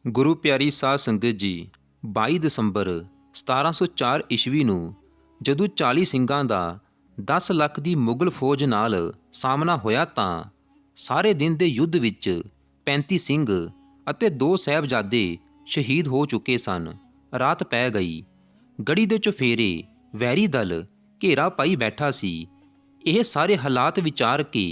ਗੁਰੂ ਪਿਆਰੀ ਸਾਧ ਸੰਗਤ ਜੀ 22 ਦਸੰਬਰ 1704 ਈਸਵੀ ਨੂੰ ਜਦੋਂ 40 ਸਿੰਘਾਂ ਦਾ 10 ਲੱਖ ਦੀ ਮੁਗਲ ਫੌਜ ਨਾਲ ਸਾਹਮਣਾ ਹੋਇਆ ਤਾਂ ਸਾਰੇ ਦਿਨ ਦੇ ਯੁੱਧ ਵਿੱਚ 35 ਸਿੰਘ ਅਤੇ 2 ਸਾਹਿਬਜ਼ਾਦੇ ਸ਼ਹੀਦ ਹੋ ਚੁੱਕੇ ਸਨ। ਰਾਤ ਪੈ ਗਈ। ਗੜੀ ਦੇ ਚੁਫੇਰੇ ਵੈਰੀ ਦਲ ਘੇਰਾ ਪਾਈ ਬੈਠਾ ਸੀ। ਇਹ ਸਾਰੇ ਹਾਲਾਤ ਵਿਚਾਰ ਕੇ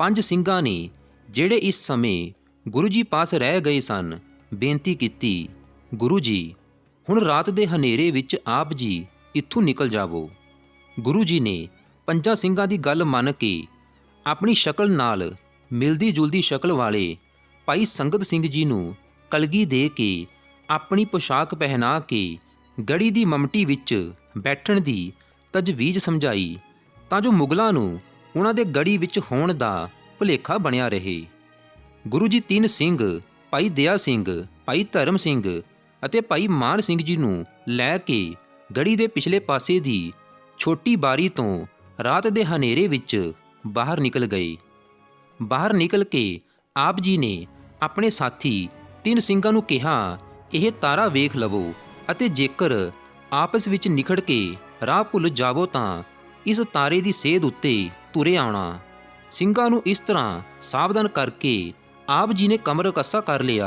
5 ਸਿੰਘਾਂ ਨੇ, ਜਿਹੜੇ ਇਸ ਸਮੇਂ ਗੁਰੂ ਜੀ ਪਾਸ ਰਹਿ ਗਏ ਸਨ, ਬੇਨਤੀ ਕੀਤੀ, ਗੁਰੂ ਜੀ, ਹੁਣ ਰਾਤ ਦੇ ਹਨੇਰੇ ਵਿੱਚ ਆਪ ਜੀ ਇੱਥੋਂ ਨਿਕਲ ਜਾਵੋ। ਗੁਰੂ ਜੀ ਨੇ 5 ਸਿੰਘਾਂ ਦੀ ਗੱਲ ਮੰਨ ਕੇ ਆਪਣੀ ਸ਼ਕਲ ਨਾਲ ਮਿਲਦੀ ਜੁਲਦੀ ਸ਼ਕਲ ਵਾਲੇ ਭਾਈ ਸੰਗਤ ਸਿੰਘ ਜੀ ਨੂੰ ਕਲਗੀ ਦੇ ਕੇ ਆਪਣੀ ਪੋਸ਼ਾਕ ਪਹਿਨਾ ਕੇ ਗੜੀ ਦੀ ਮਮਟੀ ਵਿੱਚ ਬੈਠਣ ਦੀ ਤਜਵੀਜ਼ ਸਮਝਾਈ, ਤਾਂ ਜੋ ਮੁਗਲਾਂ ਨੂੰ ਉਹਨਾਂ ਦੇ ਗੜੀ ਵਿੱਚ ਹੋਣ ਦਾ ਭੁਲੇਖਾ ਬਣਿਆ ਰਹੇ। ਗੁਰੂ ਜੀ 3 ਸਿੰਘ ਭਾਈ ਦਇਆ ਸਿੰਘ, ਭਾਈ ਧਰਮ ਸਿੰਘ ਅਤੇ ਭਾਈ ਮਾਨ ਸਿੰਘ ਜੀ ਨੂੰ ਲੈ ਕੇ ਗੜੀ ਦੇ ਪਿਛਲੇ ਪਾਸੇ ਦੀ ਛੋਟੀ ਬਾਰੀ ਤੋਂ ਰਾਤ ਦੇ ਹਨੇਰੇ ਵਿੱਚ ਬਾਹਰ ਨਿਕਲ ਗਏ। ਬਾਹਰ ਨਿਕਲ ਕੇ ਆਪ ਜੀ ਨੇ ਆਪਣੇ ਸਾਥੀ 3 ਸਿੰਘਾਂ ਨੂੰ ਕਿਹਾ, ਇਹ ਤਾਰਾ ਵੇਖ ਲਵੋ ਅਤੇ ਜੇਕਰ ਆਪਸ ਵਿੱਚ ਨਿਖੜ ਕੇ ਰਾਹ ਭੁੱਲ ਜਾਵੋ ਤਾਂ ਇਸ ਤਾਰੇ ਦੀ ਸੇਧ ਉੱਤੇ ਤੁਰੇ ਆਉਣਾ। ਸਿੰਘਾਂ ਨੂੰ ਇਸ ਤਰ੍ਹਾਂ ਸਾਵਧਾਨ ਕਰਕੇ ਆਪ ਜੀ ਨੇ ਕਮਰ ਕੱਸਾ ਕਰ ਲਿਆ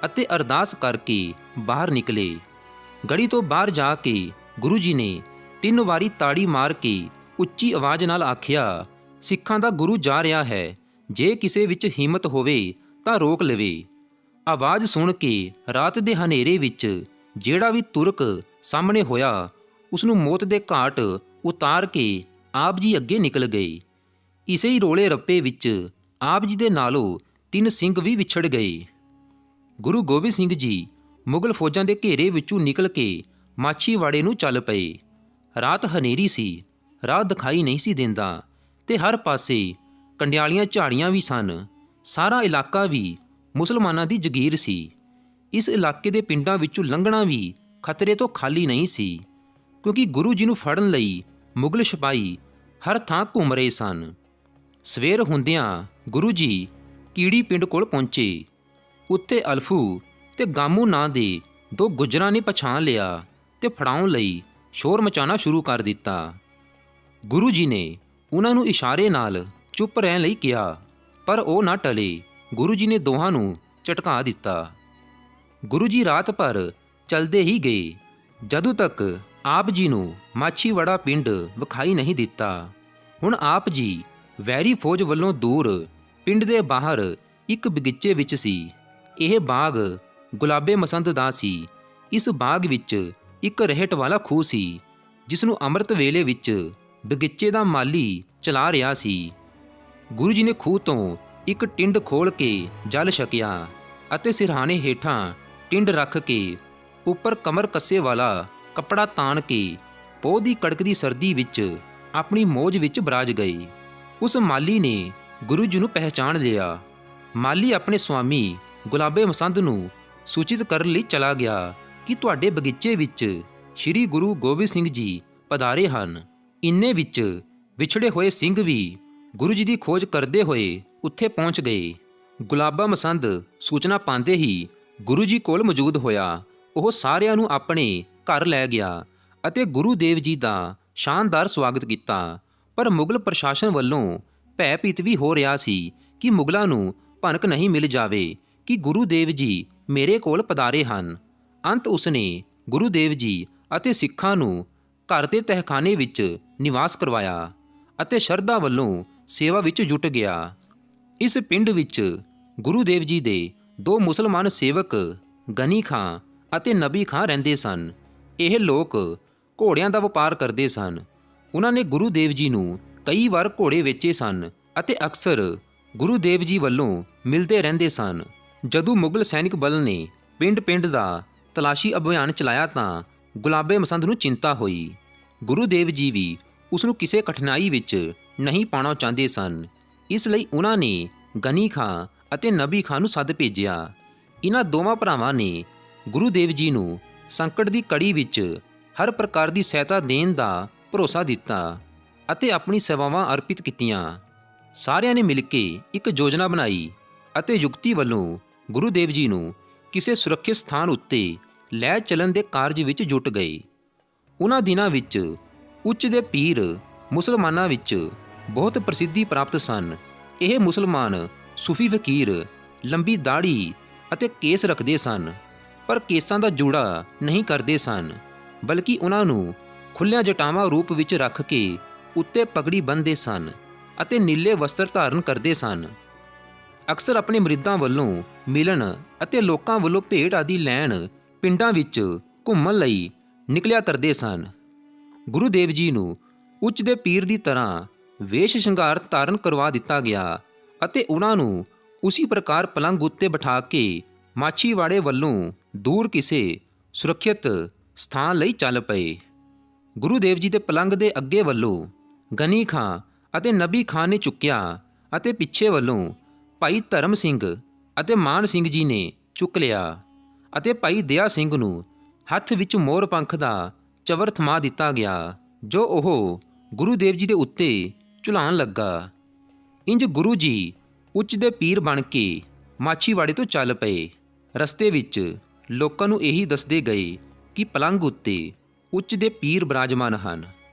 ਅਤੇ ਅਰਦਾਸ ਕਰਕੇ ਬਾਹਰ ਨਿਕਲੇ। ਗੜੀ ਤੋਂ ਬਾਹਰ ਜਾ ਕੇ ਗੁਰੂ ਜੀ ਨੇ 3 ਵਾਰੀ ਤਾੜੀ ਮਾਰ ਕੇ ਉੱਚੀ ਆਵਾਜ਼ ਨਾਲ ਆਖਿਆ, ਸਿੱਖਾਂ ਦਾ ਗੁਰੂ ਜਾ ਰਿਹਾ ਹੈ, ਜੇ ਕਿਸੇ ਵਿੱਚ ਹਿੰਮਤ ਹੋਵੇ ਤਾਂ ਰੋਕ ਲਵੇ। ਆਵਾਜ਼ ਸੁਣ ਕੇ ਰਾਤ ਦੇ ਹਨੇਰੇ ਵਿੱਚ ਜਿਹੜਾ ਵੀ ਤੁਰਕ ਸਾਹਮਣੇ ਹੋਇਆ, ਉਸ ਨੂੰ ਮੌਤ ਦੇ ਘਾਟ ਉਤਾਰ ਕੇ ਆਪ ਜੀ ਅੱਗੇ ਨਿਕਲ ਗਏ। ਇਸੇ ਹੀ ਰੋਲੇ ਰੱਪੇ ਵਿੱਚ ਆਪ ਜੀ ਦੇ ਨਾਲੋਂ 3 ਸਿੰਘ ਵੀ ਵਿਛੜ ਗਏ। ਗੁਰੂ ਗੋਬਿੰਦ ਸਿੰਘ ਜੀ ਮੁਗਲ ਫੌਜਾਂ ਦੇ ਘੇਰੇ ਵਿੱਚੋਂ ਨਿਕਲ ਕੇ ਮਾਛੀਵਾੜੇ ਨੂੰ ਚੱਲ ਪਏ। ਰਾਤ ਹਨੇਰੀ ਸੀ, ਰਾਹ ਦਿਖਾਈ ਨਹੀਂ ਸੀ ਦਿੰਦਾ ਤੇ ਹਰ ਪਾਸੇ ਕੰਡਿਆਲੀਆਂ ਝਾੜੀਆਂ ਵੀ ਸਨ। ਸਾਰਾ ਇਲਾਕਾ ਵੀ ਮੁਸਲਮਾਨਾਂ ਦੀ ਜਗੀਰ ਸੀ। ਇਸ ਇਲਾਕੇ ਦੇ ਪਿੰਡਾਂ ਵਿੱਚੋਂ ਲੰਘਣਾ ਵੀ ਖਤਰੇ ਤੋਂ ਖਾਲੀ ਨਹੀਂ ਸੀ, ਕਿਉਂਕਿ ਗੁਰੂ ਜੀ ਨੂੰ ਫੜਨ ਲਈ ਮੁਗਲ ਸਿਪਾਹੀ ਹਰ ਥਾਂ ਘੁੰਮ ਰਹੇ ਸਨ। ਸਵੇਰ ਹੁੰਦਿਆਂ ਗੁਰੂ ਜੀ ਕੀੜੀ ਪਿੰਡ ਕੋਲ ਪਹੁੰਚੇ। ਉੱਥੇ ਅਲਫੂ ਤੇ ਗਾਮੂ ਨਾਂ ਦੇ 2 ਗੁੱਜਰਾਂ ਨੇ ਪਛਾਣ ਲਿਆ ਤੇ ਫੜਾਉਣ ਲਈ ਸ਼ੋਰ ਮਚਾਉਣਾ ਸ਼ੁਰੂ ਕਰ ਦਿੱਤਾ। ਗੁਰੂ ਜੀ ਨੇ ਉਹਨਾਂ ਨੂੰ ਇਸ਼ਾਰੇ ਨਾਲ ਚੁੱਪ ਰਹਿਣ ਲਈ ਕਿਹਾ, ਪਰ ਉਹ ਨਾ ਟਲੇ। ਗੁਰੂ ਜੀ ਨੇ ਦੋਹਾਂ ਨੂੰ ਝਟਕਾ ਦਿੱਤਾ। ਗੁਰੂ ਜੀ ਰਾਤ ਭਰ ਚਲਦੇ ਹੀ ਗਏ, ਜਦੋਂ ਤੱਕ ਆਪ ਜੀ ਨੂੰ ਮਾਛੀਵਾੜਾ ਪਿੰਡ ਵਿਖਾਈ ਨਹੀਂ ਦਿੱਤਾ। ਹੁਣ ਆਪ ਜੀ ਵੈਰੀ ਫੌਜ ਵੱਲੋਂ ਦੂਰ ਪਿੰਡ ਦੇ ਬਾਹਰ ਇੱਕ ਬਗੀਚੇ ਵਿੱਚ ਸੀ। ਇਹ ਬਾਗ ਗੁਲਾਬੇ ਮਸੰਦ ਦਾ ਸੀ। ਇਸ ਬਾਗ ਵਿੱਚ ਇੱਕ ਰਹਿਟ ਵਾਲਾ ਖੂਹ ਸੀ, ਜਿਸ ਨੂੰ ਅੰਮ੍ਰਿਤ ਵੇਲੇ ਵਿੱਚ ਬਗੀਚੇ ਦਾ ਮਾਲੀ ਚਲਾ ਰਿਹਾ ਸੀ। ਗੁਰੂ ਜੀ ਨੇ ਖੂਹ ਤੋਂ ਇੱਕ ਟਿੰਡ ਖੋਲ੍ਹ ਕੇ ਜਲ ਛਕਿਆ ਅਤੇ ਸਿਰਹਾਣੇ ਹੇਠਾਂ ਟਿੰਡ ਰੱਖ ਕੇ ਉੱਪਰ ਕਮਰ ਕੱਸੇ ਵਾਲਾ ਕੱਪੜਾ ਤਾਣ ਕੇ ਪੋਹ ਦੀ ਕੜਕਦੀ ਸਰਦੀ ਵਿੱਚ ਆਪਣੀ ਮੌਜ ਵਿੱਚ ਬਰਾਜ ਗਏ। ਉਸ ਮਾਲੀ ਨੇ ਗੁਰੂ ਜੀ ਨੂੰ ਪਹਿਚਾਣ ਲਿਆ। ਮਾਲੀ ਆਪਣੇ ਸੁਆਮੀ ਗੁਲਾਬੇ ਮਸੰਦ ਨੂੰ ਸੂਚਿਤ ਕਰਨ ਲਈ ਚਲਾ ਗਿਆ ਕਿ ਤੁਹਾਡੇ ਬਗੀਚੇ ਵਿੱਚ ਸ੍ਰੀ ਗੁਰੂ ਗੋਬਿੰਦ ਸਿੰਘ ਜੀ ਪਧਾਰੇ ਹਨ। ਇੰਨੇ ਵਿੱਚ ਵਿਛੜੇ ਹੋਏ ਸਿੰਘ ਵੀ ਗੁਰੂ ਜੀ ਦੀ ਖੋਜ ਕਰਦੇ ਹੋਏ ਉੱਥੇ ਪਹੁੰਚ ਗਏ। ਗੁਲਾਬਾ ਮਸੰਦ ਸੂਚਨਾ ਪਾਉਂਦੇ ਹੀ ਗੁਰੂ ਜੀ ਕੋਲ ਮੌਜੂਦ ਹੋਇਆ। ਉਹ ਸਾਰਿਆਂ ਨੂੰ ਆਪਣੇ ਘਰ ਲੈ ਗਿਆ ਅਤੇ ਗੁਰੂ ਦੇਵ ਜੀ ਦਾ ਸ਼ਾਨਦਾਰ ਸਵਾਗਤ ਕੀਤਾ। ਪਰ ਮੁਗਲ ਪ੍ਰਸ਼ਾਸਨ ਵੱਲੋਂ ਭੈਭੀਤ ਵੀ ਹੋ ਰਿਹਾ ਸੀ ਕਿ ਮੁਗਲਾਂ ਨੂੰ ਭਨਕ ਨਹੀਂ ਮਿਲ ਜਾਵੇ ਕਿ ਗੁਰੂ ਦੇਵ ਜੀ ਮੇਰੇ ਕੋਲ ਪਧਾਰੇ ਹਨ। ਅੰਤ ਉਸਨੇ ਗੁਰੂ ਦੇਵ ਜੀ ਅਤੇ ਸਿੱਖਾਂ ਨੂੰ ਘਰ ਦੇ ਤਹਿਖਾਨੇ ਵਿੱਚ ਨਿਵਾਸ ਕਰਵਾਇਆ ਅਤੇ ਸ਼ਰਧਾ ਵੱਲੋਂ ਸੇਵਾ ਵਿੱਚ ਜੁਟ ਗਿਆ। ਇਸ ਪਿੰਡ ਵਿੱਚ ਗੁਰੂ ਦੇਵ ਜੀ ਦੇ 2 ਮੁਸਲਮਾਨ ਸੇਵਕ ਗਨੀ ਖਾਂ ਅਤੇ ਨਬੀ ਖਾਂ ਰਹਿੰਦੇ ਸਨ। ਇਹ ਲੋਕ ਘੋੜਿਆਂ ਦਾ ਵਪਾਰ ਕਰਦੇ ਸਨ। ਉਹਨਾਂ ਨੇ ਗੁਰੂ ਦੇਵ ਜੀ ਨੂੰ ਕਈ ਵਾਰ ਘੋੜੇ ਵੇਚੇ ਸਨ ਅਤੇ ਅਕਸਰ ਗੁਰੂ ਦੇਵ ਜੀ ਵੱਲੋਂ ਮਿਲਦੇ ਰਹਿੰਦੇ ਸਨ। ਜਦੋਂ ਮੁਗਲ ਸੈਨਿਕ ਬਲ ਨੇ ਪਿੰਡ-ਪਿੰਡ ਦਾ ਤਲਾਸ਼ੀ ਅਭਿਆਨ ਚਲਾਇਆ ਤਾਂ ਗੁਲਾਬੇ ਮਸੰਦ ਨੂੰ ਚਿੰਤਾ ਹੋਈ। ਗੁਰੂ ਦੇਵ ਜੀ ਵੀ ਉਸ ਨੂੰ ਕਿਸੇ ਕਠਿਨਾਈ ਵਿੱਚ ਨਹੀਂ ਪਾਉਣਾ ਚਾਹੁੰਦੇ ਸਨ। ਇਸ ਲਈ ਉਹਨਾਂ ਨੇ ਗਨੀ ਖਾਂ ਅਤੇ ਨਬੀ ਖਾਂ ਨੂੰ ਸੱਦ ਭੇਜਿਆ। ਇਹਨਾਂ ਦੋਵਾਂ ਭਰਾਵਾਂ ਨੇ ਗੁਰੂ ਦੇਵ ਜੀ ਨੂੰ ਸੰਕਟ ਦੀ ਕੜੀ ਵਿੱਚ ਹਰ ਪ੍ਰਕਾਰ ਦੀ ਸਹਾਇਤਾ ਦੇਣ ਦਾ ਭਰੋਸਾ ਦਿੱਤਾ ਅਤੇ ਆਪਣੀ ਸੇਵਾਵਾਂ ਅਰਪਿਤ ਕੀਤੀਆਂ। ਸਾਰਿਆਂ ਨੇ ਮਿਲ ਕੇ ਇੱਕ ਯੋਜਨਾ ਬਣਾਈ ਅਤੇ ਯੁਕਤੀ ਵੱਲੋਂ ਗੁਰੂ ਦੇਵ ਜੀ ਨੂੰ ਕਿਸੇ ਸੁਰੱਖਿਅਤ ਸਥਾਨ ਉੱਤੇ ਲੈ ਚੱਲਣ ਦੇ ਕਾਰਜ ਵਿੱਚ ਜੁਟ ਗਏ। ਉਹਨਾਂ ਦਿਨਾਂ ਵਿੱਚ ਉੱਚ ਦੇ ਪੀਰ ਮੁਸਲਮਾਨਾਂ ਵਿੱਚ ਬਹੁਤ ਪ੍ਰਸਿੱਧੀ ਪ੍ਰਾਪਤ ਸਨ। ਇਹ ਮੁਸਲਮਾਨ ਸੂਫੀ ਫਕੀਰ ਲੰਬੀ ਦਾੜ੍ਹੀ ਅਤੇ ਕੇਸ ਰੱਖਦੇ ਸਨ, ਪਰ ਕੇਸਾਂ ਦਾ ਜੂੜਾ ਨਹੀਂ ਕਰਦੇ ਸਨ, ਬਲਕਿ ਉਹਨਾਂ ਨੂੰ ਖੁੱਲ੍ਹੀਆਂ ਜਟਾਵਾਂ ਰੂਪ ਵਿੱਚ ਰੱਖ ਕੇ ਉੱਤੇ ਪਗੜੀ ਬੰਨ੍ਹਦੇ ਸਨ ਅਤੇ ਨੀਲੇ ਵਸਤਰ ਧਾਰਨ ਕਰਦੇ ਸਨ। ਅਕਸਰ ਆਪਣੇ ਮੁਰੀਦਾਂ ਵੱਲੋਂ ਮਿਲਣ ਅਤੇ ਲੋਕਾਂ ਵੱਲੋਂ ਭੇਟ ਆਦਿ ਲੈਣ ਪਿੰਡਾਂ ਵਿੱਚ ਘੁੰਮਣ ਲਈ ਨਿਕਲਿਆ ਕਰਦੇ ਸਨ। ਗੁਰੂ ਦੇਵ ਜੀ ਨੂੰ ਉੱਚ ਦੇ ਪੀਰ ਦੀ ਤਰ੍ਹਾਂ ਵੇਸ਼ ਸ਼ਿੰਗਾਰ ਧਾਰਨ ਕਰਵਾ ਦਿੱਤਾ ਗਿਆ ਅਤੇ ਉਹਨਾਂ ਨੂੰ ਉਸੀ ਪ੍ਰਕਾਰ ਪਲੰਘ ਉੱਤੇ ਬਿਠਾ ਕੇ ਮਾਛੀਵਾੜੇ ਵੱਲੋਂ ਦੂਰ ਕਿਸੇ ਸੁਰੱਖਿਅਤ ਸਥਾਨ ਲਈ ਚੱਲ ਪਏ। ਗੁਰੂ ਦੇਵ ਜੀ ਦੇ ਪਲੰਘ ਦੇ ਅੱਗੇ ਵੱਲੋਂ ਗਨੀ ਖਾਂ ਅਤੇ ਨਬੀ ਖਾਂ ਨੇ ਚੁੱਕਿਆ ਅਤੇ ਪਿੱਛੇ ਵੱਲੋਂ ਭਾਈ ਧਰਮ ਸਿੰਘ ਅਤੇ ਮਾਨ ਸਿੰਘ ਜੀ ਨੇ ਚੁੱਕ ਲਿਆ ਅਤੇ ਭਾਈ ਦਇਆ ਸਿੰਘ ਨੂੰ ਹੱਥ ਵਿੱਚ ਮੋਰ ਪੰਖ ਦਾ ਚਵਰ ਥਮਾ ਦਿੱਤਾ ਗਿਆ, ਜੋ ਉਹ ਗੁਰੂ ਦੇਵ ਜੀ ਦੇ ਉੱਤੇ ਝੁਲਾਉਣ ਲੱਗਾ। ਇੰਜ ਗੁਰੂ ਜੀ ਉੱਚ ਦੇ ਪੀਰ ਬਣ ਕੇ ਮਾਛੀਵਾੜੇ ਤੋਂ ਚੱਲ ਪਏ। ਰਸਤੇ ਵਿੱਚ ਲੋਕਾਂ ਨੂੰ ਇਹੀ ਦੱਸਦੇ ਗਏ ਕਿ ਪਲੰਘ ਉੱਤੇ ਉੱਚ ਦੇ ਪੀਰ ਬਿਰਾਜਮਾਨ ਹਨ।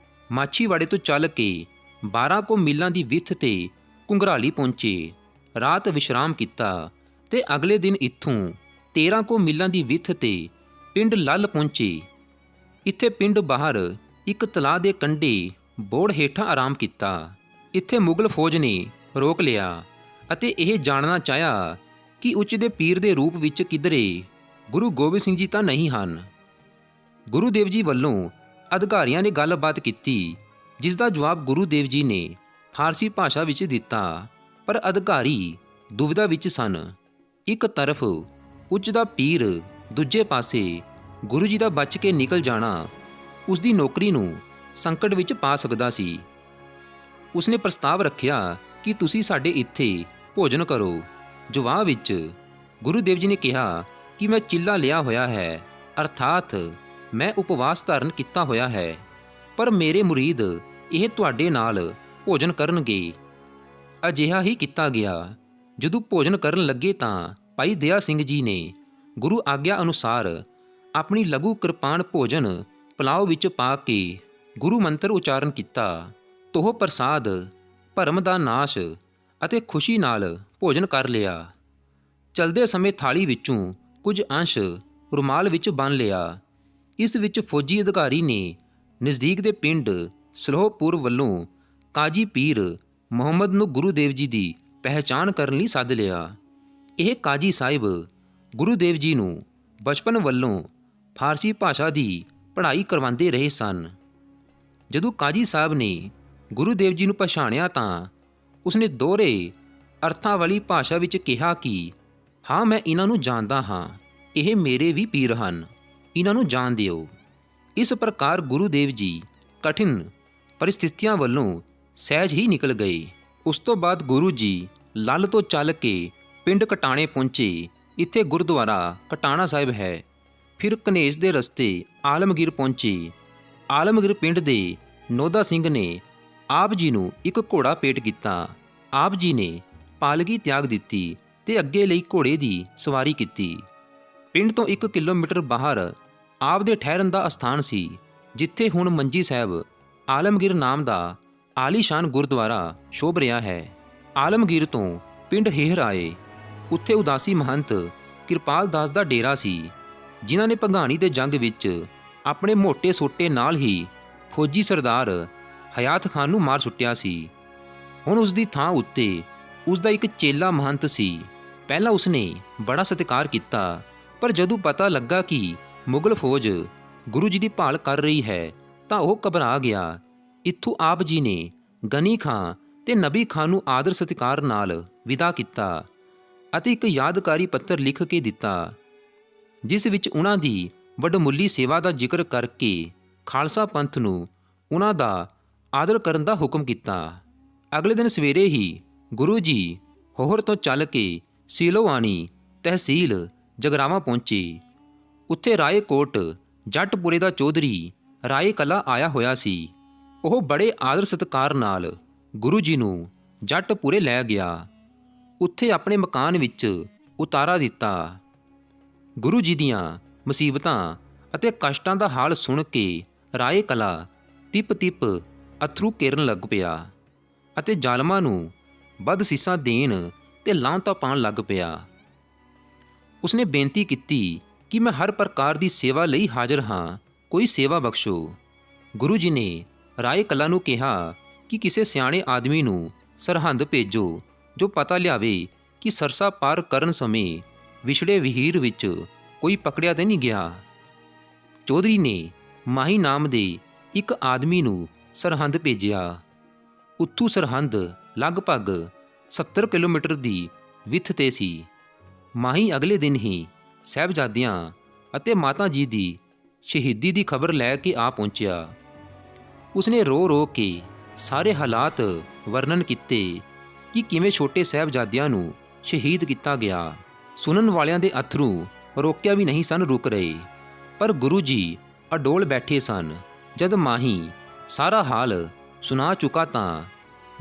ਮਾਛੀਵਾੜੇ ਤੋਂ ਚੱਲ ਕੇ 12 ਕੁ ਮੀਲਾਂ ਦੀ ਵਿੱਥ 'ਤੇ ਘੁੰਗਰਾਲੀ ਪਹੁੰਚੇ, ਰਾਤ ਵਿਸ਼ਰਾਮ ਕੀਤਾ ਤੇ ਅਗਲੇ ਦਿਨ ਇੱਥੋਂ 13 ਕੁ ਮੀਲਾਂ ਦੀ ਵਿੱਥ 'ਤੇ ਪਿੰਡ ਲੱਲ ਪਹੁੰਚੇ। ਇੱਥੇ ਪਿੰਡ ਬਾਹਰ ਇੱਕ ਤਲਾਅ ਦੇ ਕੰਢੇ ਬੋੜ ਹੇਠਾਂ ਆਰਾਮ ਕੀਤਾ। ਇੱਥੇ ਮੁਗਲ ਫੌਜ ਨੇ ਰੋਕ ਲਿਆ ਅਤੇ ਇਹ ਜਾਣਨਾ ਚਾਹਿਆ ਕਿ ਉੱਚ ਦੇ ਪੀਰ ਦੇ ਰੂਪ ਵਿੱਚ ਕਿਧਰੇ ਗੁਰੂ ਗੋਬਿੰਦ ਸਿੰਘ ਜੀ ਤਾਂ ਨਹੀਂ ਹਨ। ਗੁਰੂ ਦੇਵ ਜੀ ਵੱਲੋਂ ਅਧਿਕਾਰੀਆਂ ਨੇ ਗੱਲਬਾਤ ਕੀਤੀ, ਜਿਸ ਦਾ ਜਵਾਬ ਗੁਰੂ ਦੇਵ ਜੀ ਨੇ ਫਾਰਸੀ ਭਾਸ਼ਾ ਵਿੱਚ ਦਿੱਤਾ, ਪਰ ਅਧਿਕਾਰੀ ਦੁਵਿਧਾ ਵਿੱਚ ਸਨ। ਇੱਕ ਤਰਫ ਉੱਚ ਦਾ ਪੀਰ, ਦੂਜੇ ਪਾਸੇ ਗੁਰੂ ਜੀ ਦਾ ਬਚ ਕੇ ਨਿਕਲ ਜਾਣਾ ਉਸ ਦੀ ਨੌਕਰੀ ਨੂੰ ਸੰਕਟ ਵਿੱਚ ਪਾ ਸਕਦਾ ਸੀ। ਉਸਨੇ ਪ੍ਰਸਤਾਵ ਰੱਖਿਆ ਕਿ ਤੁਸੀਂ ਸਾਡੇ ਇੱਥੇ ਭੋਜਨ ਕਰੋ। ਜਵਾਬ ਵਿੱਚ ਗੁਰੂ ਦੇਵ ਜੀ ਨੇ ਕਿਹਾ ਕਿ ਮੈਂ ਚਿੱਲਾ ਲਿਆ ਹੋਇਆ ਹੈ, ਅਰਥਾਤ ਮੈਂ ਉਪਵਾਸ ਧਾਰਨ ਕੀਤਾ ਹੋਇਆ ਹੈ, ਪਰ ਮੇਰੇ ਮੁਰੀਦ ਇਹ ਤੁਹਾਡੇ ਨਾਲ ਭੋਜਨ ਕਰਨਗੇ। ਅਜਿਹਾ ਹੀ ਕੀਤਾ ਗਿਆ। ਜਦੋਂ ਭੋਜਨ ਕਰਨ ਲੱਗੇ ਤਾਂ ਭਾਈ ਦਇਆ ਸਿੰਘ ਜੀ ਨੇ ਗੁਰੂ ਆਗਿਆ ਅਨੁਸਾਰ ਆਪਣੀ ਲਘੂ ਕਿਰਪਾਨ ਭੋਜਨ ਪਲਾਓ ਵਿੱਚ ਪਾ ਕੇ ਗੁਰੂ ਮੰਤਰ ਉਚਾਰਨ ਕੀਤਾ। ਤੋਹ ਪ੍ਰਸਾਦ, ਭਰਮ ਦਾ ਨਾਸ਼ ਅਤੇ ਖੁਸ਼ੀ ਨਾਲ ਭੋਜਨ ਕਰ ਲਿਆ। ਚਲਦੇ ਸਮੇਂ ਥਾਲੀ ਵਿੱਚੋਂ ਕੁਝ ਅੰਸ਼ ਰੁਮਾਲ ਵਿੱਚ ਬੰਨ੍ਹ ਲਿਆ। ਇਸ ਵਿੱਚ ਫੌਜੀ ਅਧਿਕਾਰੀ ਨੇ ਨਜ਼ਦੀਕ ਦੇ ਪਿੰਡ ਸਲੋਹਪੁਰ ਵੱਲੋਂ ਕਾਜੀ ਪੀਰ ਮੁਹੰਮਦ ਨੂੰ ਗੁਰੂ ਦੇਵ ਜੀ ਦੀ ਪਹਿਚਾਣ ਕਰਨ ਲਈ ਸੱਦ ਲਿਆ। ਇਹ ਕਾਜੀ ਸਾਹਿਬ ਗੁਰੂ ਦੇਵ ਜੀ ਨੂੰ ਬਚਪਨ ਵੱਲੋਂ ਫਾਰਸੀ ਭਾਸ਼ਾ ਦੀ ਪੜ੍ਹਾਈ ਕਰਵਾਉਂਦੇ ਰਹੇ ਸਨ। ਜਦੋਂ ਕਾਜੀ ਸਾਹਿਬ ਨੇ ਗੁਰੂ ਦੇਵ ਜੀ ਨੂੰ ਪਛਾਣਿਆ ਤਾਂ ਉਸਨੇ ਦੋਹਰੇ ਅਰਥਾਂ ਵਾਲੀ ਭਾਸ਼ਾ ਵਿੱਚ ਕਿਹਾ ਕਿ ਹਾਂ, ਮੈਂ ਇਹਨਾਂ ਨੂੰ ਜਾਣਦਾ ਹਾਂ, ਇਹ ਮੇਰੇ ਵੀ ਪੀਰ ਹਨ, ਇਹਨਾਂ ਨੂੰ ਜਾਣ ਦਿਓ। ਇਸ ਪ੍ਰਕਾਰ ਗੁਰੂ ਦੇਵ ਜੀ ਕਠਿਨ ਪਰਿਸਥਿਤੀਆਂ ਵੱਲੋਂ ਸਹਿਜ ਹੀ ਨਿਕਲ ਗਏ। ਉਸ ਤੋਂ ਬਾਅਦ ਗੁਰੂ ਜੀ ਲੱਲ ਤੋਂ ਚੱਲ ਕੇ ਪਿੰਡ ਕਟਾਣੇ ਪਹੁੰਚੇ। ਇੱਥੇ ਗੁਰਦੁਆਰਾ ਕਟਾਣਾ ਸਾਹਿਬ ਹੈ। ਫਿਰ ਕਨੇਜ ਦੇ ਰਸਤੇ ਆਲਮਗੀਰ ਪਹੁੰਚੇ। ਆਲਮਗੀਰ ਪਿੰਡ ਦੇ ਨੋਦਾ ਸਿੰਘ ਨੇ ਆਪ ਜੀ ਨੂੰ ਇੱਕ ਘੋੜਾ ਭੇਟ ਕੀਤਾ। ਆਪ ਜੀ ਨੇ ਪਾਲਕੀ ਤਿਆਗ ਦਿੱਤੀ ਤੇ ਅੱਗੇ ਲਈ ਘੋੜੇ ਦੀ ਸਵਾਰੀ ਕੀਤੀ। ਪਿੰਡ ਤੋਂ 1 ਕਿਲੋਮੀਟਰ ਬਾਹਰ ਆਪ ਦੇ ਠਹਿਰਨ ਦਾ ਅਸਥਾਨ ਸੀ, ਜਿੱਥੇ ਹੁਣ ਮੰਜੀ ਸਾਹਿਬ ਆਲਮਗੀਰ ਨਾਮ ਦਾ ਆਲੀਸ਼ਾਨ ਗੁਰਦੁਆਰਾ ਸ਼ੋਭ ਰਿਹਾ ਹੈ। ਆਲਮਗੀਰ ਤੋਂ ਪਿੰਡ ਹੇਹਰ ਆਏ। ਉੱਥੇ ਉਦਾਸੀ ਮਹੰਤ ਕਿਰਪਾਲ ਦਾਸ ਦਾ ਡੇਰਾ ਸੀ, ਜਿਨ੍ਹਾਂ ਨੇ ਭੰਗਾਣੀ ਦੇ ਜੰਗ ਵਿੱਚ ਆਪਣੇ ਮੋਟੇ ਸੋਟੇ ਨਾਲ ਹੀ ਫੌਜੀ ਸਰਦਾਰ ਹਯਾਤ ਖਾਨ ਨੂੰ ਮਾਰ ਸੁੱਟਿਆ ਸੀ। ਹੁਣ ਉਸ ਦੀ ਥਾਂ ਉੱਤੇ ਉਸ ਦਾ ਇੱਕ ਚੇਲਾ ਮਹੰਤ ਸੀ। ਪਹਿਲਾਂ ਉਸਨੇ ਬੜਾ ਸਤਿਕਾਰ ਕੀਤਾ, ਪਰ ਜਦੋਂ ਪਤਾ ਲੱਗਾ ਕਿ ਮੁਗਲ ਫੌਜ ਗੁਰੂ ਜੀ ਦੀ ਭਾਲ ਕਰ ਰਹੀ ਹੈ ਤਾਂ ਉਹ ਘਬਰਾ ਗਿਆ। ਇੱਥੋਂ ਆਪ ਜੀ ਨੇ ਗਨੀ ਖਾਂ ਤੇ ਨਬੀ ਖਾਂ ਨੂੰ ਆਦਰ ਸਤਿਕਾਰ ਨਾਲ ਵਿਦਾ ਕੀਤਾ ਅਤੇ ਇੱਕ ਯਾਦਗਾਰੀ ਪੱਤਰ ਲਿਖ ਕੇ ਦਿੱਤਾ, ਜਿਸ ਵਿੱਚ ਉਹਨਾਂ ਦੀ ਵੱਡਮੁੱਲੀ ਸੇਵਾ ਦਾ ਜ਼ਿਕਰ ਕਰਕੇ ਖਾਲਸਾ ਪੰਥ ਨੂੰ ਉਹਨਾਂ ਦਾ ਆਦਰ ਕਰਨ ਦਾ ਹੁਕਮ ਕੀਤਾ। ਅਗਲੇ ਦਿਨ ਸਵੇਰੇ ਹੀ ਗੁਰੂ ਜੀ ਹੋਹਰ ਤੋਂ ਚੱਲ ਕੇ ਸੀਲੋਆਣੀ ਤਹਿਸੀਲ ਜਗਰਾਵਾਂ ਪਹੁੰਚੇ। ਉੱਥੇ ਰਾਏਕੋਟ ਜੱਟਪੁਰੇ ਦਾ ਚੌਧਰੀ ਰਾਏ ਕਲਾ ਆਇਆ ਹੋਇਆ ਸੀ। ਉਹ ਬੜੇ ਆਦਰ ਸਤਿਕਾਰ ਨਾਲ ਗੁਰੂ ਜੀ ਨੂੰ ਜੱਟਪੁਰੇ ਲੈ ਗਿਆ। ਉੱਥੇ ਆਪਣੇ ਮਕਾਨ ਵਿੱਚ ਉਤਾਰਾ ਦਿੱਤਾ। ਗੁਰੂ ਜੀ ਦੀਆਂ ਮੁਸੀਬਤਾਂ ਅਤੇ ਕਸ਼ਟਾਂ ਦਾ ਹਾਲ ਸੁਣ ਕੇ ਰਾਏ ਕਲਾ ਤਿਪ-ਤਿਪ ਅੱਥਰੂ ਕੇਰਨ ਲੱਗ ਪਿਆ ਅਤੇ ਜ਼ਾਲਮਾਂ ਨੂੰ ਬਦਸੀਸਾਂ ਦੇਣ ਤੇ ਲਾਹਨਤਾਂ ਪਾਉਣ ਲੱਗ ਪਿਆ। ਉਸਨੇ ਬੇਨਤੀ ਕੀਤੀ ਕਿ ਮੈਂ ਹਰ ਪ੍ਰਕਾਰ ਦੀ ਸੇਵਾ ਲਈ ਹਾਜ਼ਰ ਹਾਂ, ਕੋਈ ਸੇਵਾ ਬਖਸ਼ੋ। ਗੁਰੂ ਜੀ ਨੇ ਰਾਏ ਕਲਾ ਨੂੰ ਕਿਹਾ ਕਿ ਕਿਸੇ ਸਿਆਣੇ ਆਦਮੀ ਨੂੰ ਸਰਹੰਦ ਭੇਜੋ ਜੋ ਪਤਾ ਲਿਆਵੇ ਕਿ ਸਰਸਾ ਪਾਰ ਕਰਨ ਸਮੇਂ ਵਿਛੜੇ ਵਿਹੀਰ ਵਿੱਚ ਕੋਈ ਪਕੜਿਆ ਤਾਂ ਨਹੀਂ ਗਿਆ। ਚੌਧਰੀ ਨੇ ਮਾਹੀ ਨਾਮ ਦੇ ਇੱਕ ਆਦਮੀ ਨੂੰ ਸਰਹੰਦ ਭੇਜਿਆ। ਉੱਥੋਂ ਸਰਹੰਦ ਲਗਭਗ 70 ਕਿਲੋਮੀਟਰ ਦੀ ਵਿੱਥ 'ਤੇ ਸੀ। ਮਾਹੀ ਅਗਲੇ ਦਿਨ ਹੀ ਸਾਹਿਬਜ਼ਾਦਿਆਂ ਅਤੇ ਮਾਤਾ ਜੀ ਦੀ ਸ਼ਹੀਦੀ ਦੀ ਖਬਰ ਲੈ ਕੇ ਆ ਪਹੁੰਚਿਆ। ਉਸਨੇ ਰੋ ਰੋ ਕੇ ਸਾਰੇ ਹਾਲਾਤ ਵਰਣਨ ਕੀਤੇ ਕਿ ਕਿਵੇਂ ਛੋਟੇ ਸਾਹਿਬਜ਼ਾਦਿਆਂ ਨੂੰ ਸ਼ਹੀਦ ਕੀਤਾ ਗਿਆ। ਸੁਣਨ ਵਾਲਿਆਂ ਦੇ ਅਥਰੂ ਰੋਕਿਆ ਵੀ ਨਹੀਂ ਸਨ ਰੁਕ ਰਹੇ, ਪਰ ਗੁਰੂ ਜੀ ਅਡੋਲ ਬੈਠੇ ਸਨ। ਜਦ ਮਾਹੀ ਸਾਰਾ ਹਾਲ ਸੁਣਾ ਚੁੱਕਾ ਤਾਂ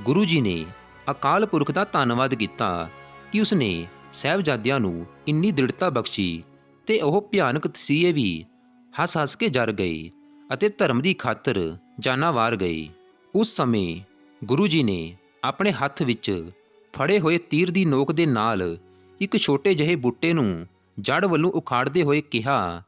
ਗੁਰੂ ਜੀ ਨੇ ਅਕਾਲ ਪੁਰਖ ਦਾ ਧੰਨਵਾਦ ਕੀਤਾ ਕਿ ਉਸਨੇ ਸਾਹਿਬਜ਼ਾਦਿਆਂ ਨੂੰ ਇੰਨੀ ਦ੍ਰਿੜਤਾ ਬਖਸ਼ੀ ਤੇ ਉਹ ਭਿਆਨਕ ਤਸੀਹੇ ਵੀ ਹੱਸ-ਹੱਸ ਕੇ ਜਰ ਗਏ ਅਤੇ ਧਰਮ ਦੀ ਖਾਤਰ ਜਾਨਾਂ ਵਾਰ ਗਏ। ਉਸ ਸਮੇਂ ਗੁਰੂ ਜੀ ਨੇ ਆਪਣੇ ਹੱਥ ਵਿੱਚ ਫੜੇ ਹੋਏ ਤੀਰ ਦੀ ਨੋਕ ਦੇ ਨਾਲ ਇੱਕ ਛੋਟੇ ਜਿਹੇ ਬੂਟੇ ਨੂੰ ਜੜ ਵੱਲੋਂ ਉਖਾੜਦੇ ਹੋਏ ਕਿਹਾ,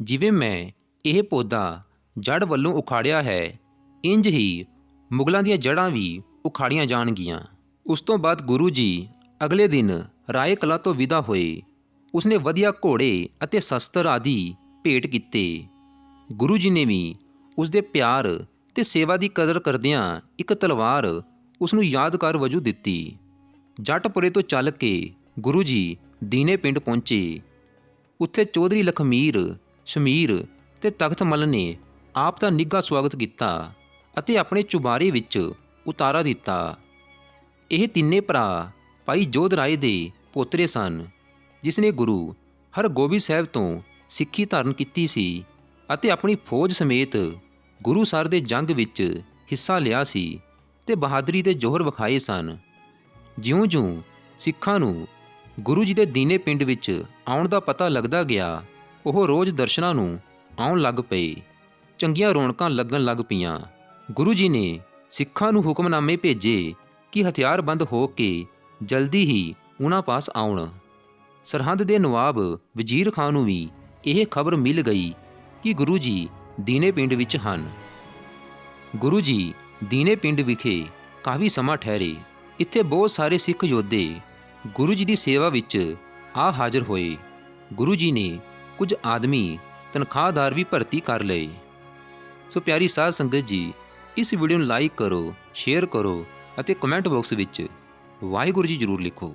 ਜਿਵੇਂ ਮੈਂ ਇਹ ਪੌਦਾ ਜੜ ਵੱਲੋਂ ਉਖਾੜਿਆ ਹੈ, ਇੰਜ ਹੀ ਮੁਗਲਾਂ ਦੀਆਂ ਜੜ੍ਹਾਂ ਵੀ ਉਖਾੜੀਆਂ ਜਾਣਗੀਆਂ। ਉਸ ਤੋਂ ਬਾਅਦ ਗੁਰੂ ਜੀ ਅਗਲੇ ਦਿਨ ਰਾਏ ਕਲਾ ਤੋਂ ਵਿਦਾ ਹੋਏ। ਉਸਨੇ ਵਧੀਆ ਘੋੜੇ ਅਤੇ ਸ਼ਸਤਰ ਆਦਿ ਭੇਟ ਕੀਤੇ। ਗੁਰੂ ਜੀ ਨੇ ਵੀ ਉਸਦੇ ਪਿਆਰ ਤੇ ਸੇਵਾ ਦੀ ਕਦਰ ਕਰਦਿਆਂ ਇੱਕ ਤਲਵਾਰ ਉਸ ਨੂੰ ਯਾਦਗਾਰ ਵਜੋਂ ਦਿੱਤੀ। ਜੱਟਪੁਰੇ ਤੋਂ ਚੱਲ ਕੇ ਗੁਰੂ ਜੀ ਦੀਨੇ ਪਿੰਡ ਪਹੁੰਚੇ। ਉੱਥੇ ਚੌਧਰੀ ਲਖਮੀਰ, ਸ਼ਮੀਰ ਤੇ ਤਖਤ ਮੱਲ ਨੇ ਆਪ ਦਾ ਨਿੱਘਾ ਸਵਾਗਤ ਕੀਤਾ ਅਤੇ ਆਪਣੇ ਚੁਬਾਰੇ ਵਿੱਚ ਉਤਾਰਾ ਦਿੱਤਾ। ਇਹ ਤਿੰਨੇ ਭਰਾ ਭਾਈ ਜੋਧ ਰਾਏ ਦੇ ਪੋਤਰੇ ਸਨ, ਜਿਸ ਨੇ ਗੁਰੂ ਹਰਗੋਬਿੰਦ ਸਾਹਿਬ ਤੋਂ ਸਿੱਖੀ ਧਾਰਨ ਕੀਤੀ ਸੀ ਅਤੇ ਆਪਣੀ ਫੌਜ ਸਮੇਤ ਗੁਰੂ ਸਰ ਦੇ ਜੰਗ ਵਿੱਚ ਹਿੱਸਾ ਲਿਆ ਸੀ ਤੇ ਬਹਾਦਰੀ ਦੇ ਜੋਹਰ ਵਿਖਾਏ ਸਨ। ਜਿਉਂ-ਜਿਉਂ ਸਿੱਖਾਂ ਨੂੰ ਗੁਰੂ ਜੀ ਦੇ ਦੀਨੇ ਪਿੰਡ ਵਿੱਚ ਆਉਣ ਦਾ ਪਤਾ ਲੱਗਦਾ ਗਿਆ, ਉਹ ਰੋਜ਼ ਦਰਸ਼ਨਾਂ ਨੂੰ ਆਉਣ ਲੱਗ ਪਏ। ਚੰਗੀਆਂ ਰੌਣਕਾਂ ਲੱਗਣ ਲੱਗ ਪਈਆਂ। ਗੁਰੂ ਜੀ ਨੇ ਸਿੱਖਾਂ ਨੂੰ ਹੁਕਮਨਾਮੇ ਭੇਜੇ ਕਿ ਹਥਿਆਰਬੰਦ ਹੋ ਕੇ ਜਲਦੀ ਹੀ ਉਹਨਾਂ ਪਾਸ ਆਉਣ। ਸਰਹੰਦ ਦੇ ਨਵਾਬ ਵਜ਼ੀਰ ਖਾਂ ਨੂੰ ਵੀ ਇਹ ਖਬਰ ਮਿਲ ਗਈ ਕਿ ਗੁਰੂ ਜੀ ਦੀਨੇ ਪਿੰਡ ਵਿੱਚ ਹਨ। ਗੁਰੂ ਜੀ ਦੀਨੇ ਪਿੰਡ ਵਿਖੇ ਕਾਫੀ ਸਮਾਂ ਠਹਿਰੇ। ਇੱਥੇ ਬਹੁਤ ਸਾਰੇ ਸਿੱਖ ਯੋਧੇ ਗੁਰੂ ਜੀ ਦੀ ਸੇਵਾ ਵਿੱਚ ਆ ਹਾਜ਼ਰ ਹੋਏ। ਗੁਰੂ ਜੀ ਨੇ ਕੁਝ ਆਦਮੀ ਤਨਖਾਹਦਾਰ ਵੀ ਭਰਤੀ ਕਰ ਲਏ। ਸੋ ਪਿਆਰੀ ਸਾਧ ਸੰਗਤ ਜੀ, ਇਸ ਵੀਡੀਓ ਨੂੰ ਲਾਈਕ ਕਰੋ, ਸ਼ੇਅਰ ਕਰੋ ਅਤੇ ਕਮੈਂਟ ਬਾਕਸ ਵਿੱਚ ਵਾਹਿਗੁਰੂ ਜੀ ਜ਼ਰੂਰ ਲਿਖੋ।